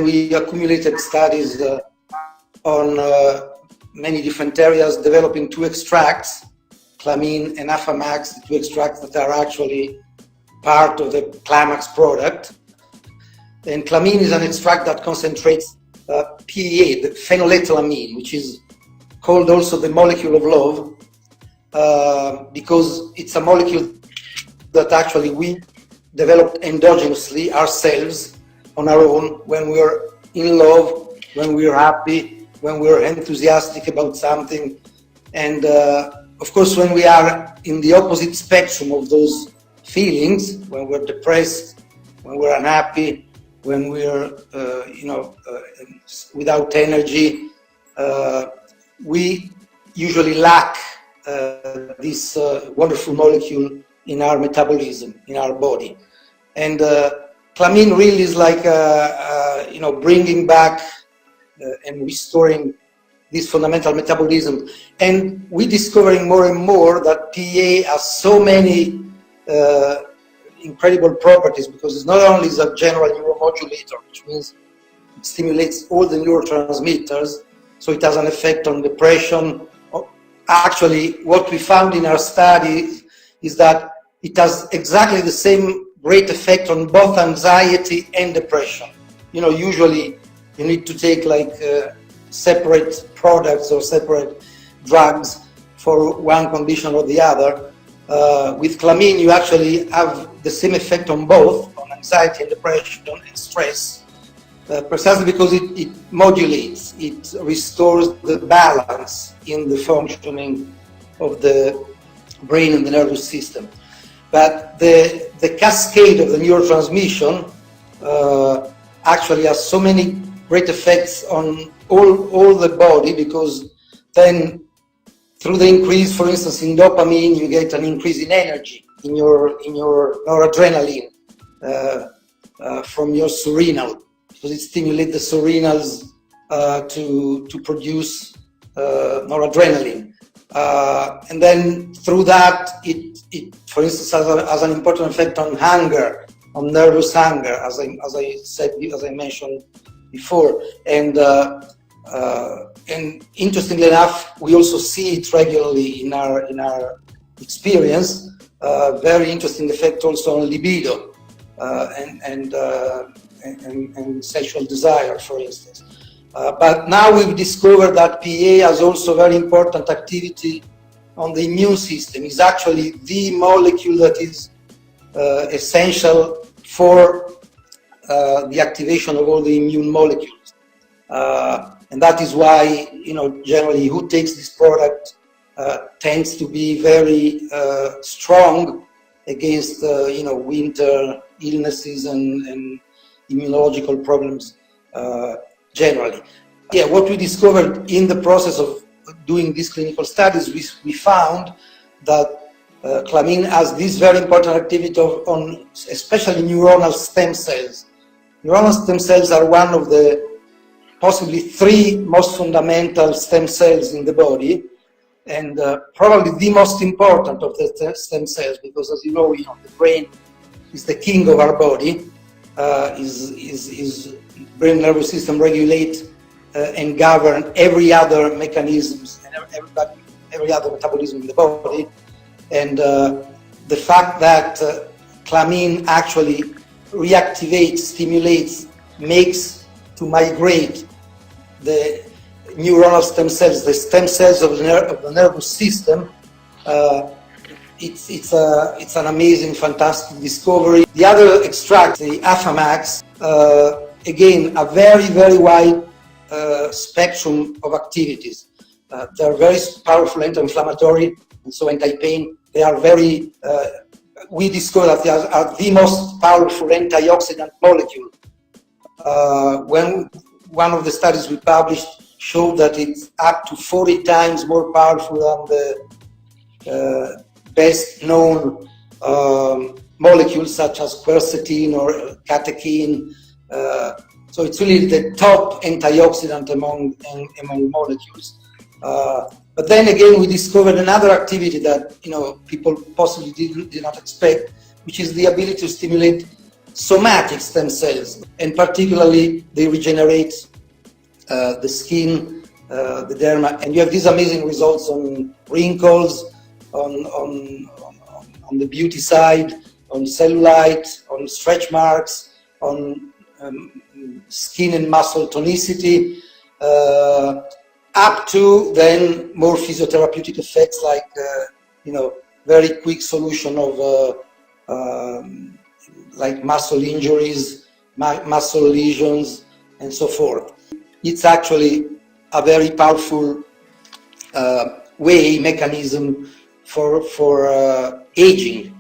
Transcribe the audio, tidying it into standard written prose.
we accumulated studies on many different areas, developing two extracts, Klamax and Afamax, the two extracts that are actually part of the Klamax product. And Klamax is an extract that concentrates PEA, the phenylethylamine, which is called also the molecule of love, because it's a molecule that actually we developed endogenously ourselves on our own when we're in love, when we're happy, when we're enthusiastic about something. And of course, when we are in the opposite spectrum of those feelings, when we're depressed, when we're unhappy, when we're without energy, we usually lack this wonderful molecule in our metabolism, in our body. And Klamax really is like bringing back and restoring this fundamental metabolism. And we're discovering more and more that PEA has so many incredible properties, because it's not only a general neuromodulator, which means it stimulates all the neurotransmitters, so it has an effect on depression. Actually, what we found in our study is that it has exactly the same great effect on both anxiety and depression. Usually you need to take like separate products or separate drugs for one condition or the other. With Klamax, you actually have the same effect on both, on anxiety and depression and stress, precisely because it modulates, it restores the balance in the functioning of the brain and the nervous system. But the cascade of the neurotransmission actually has so many great effects on all the body, because then through the increase, for instance, in dopamine, you get an increase in energy in your noradrenaline from your surrenal, because it stimulates the surrenals to produce noradrenaline. And then through that, it for instance, has an important effect on hunger, on nervous hunger, as I mentioned before. And interestingly enough, we also see it regularly in our experience. Very interesting effect also on libido and sexual desire, for instance. But now we've discovered that PEA has also very important activity on the immune system. It's actually the molecule that is essential for the activation of all the immune molecules. And that is why, generally who takes this product tends to be very strong against, winter illnesses and immunological problems generally. Yeah, what we discovered in the process of doing these clinical studies, we found that Klamax has this very important activity on especially neuronal stem cells. Neuronal stem cells are one of the possibly three most fundamental stem cells in the body, and probably the most important of the stem cells, because as you know, the brain is the king of our body. Is brain nervous system regulate and govern every other mechanisms and every other metabolism in the body. And the fact that Klamax actually reactivates, stimulates, makes to migrate the neuronal stem cells, the stem cells of the nervous system, it's an amazing, fantastic discovery. The other extract, the Afamax, again, a very, very wide spectrum of activities. They are very powerful anti-inflammatory and so anti-pain. They are very, we discovered that they are the most powerful antioxidant molecule. When one of the studies we published showed that it's up to 40 times more powerful than the best known molecules such as quercetin or catechin. So it's really the top antioxidant among molecules. But then again, we discovered another activity that people possibly did not expect, which is the ability to stimulate somatic stem cells, and particularly they regenerate the skin, the derma, and you have these amazing results on wrinkles, on the beauty side, on cellulite, on stretch marks, on skin and muscle tonicity, up to then more physiotherapeutic effects like very quick solution of like muscle injuries, muscle lesions, and so forth. It's actually a very powerful mechanism for aging.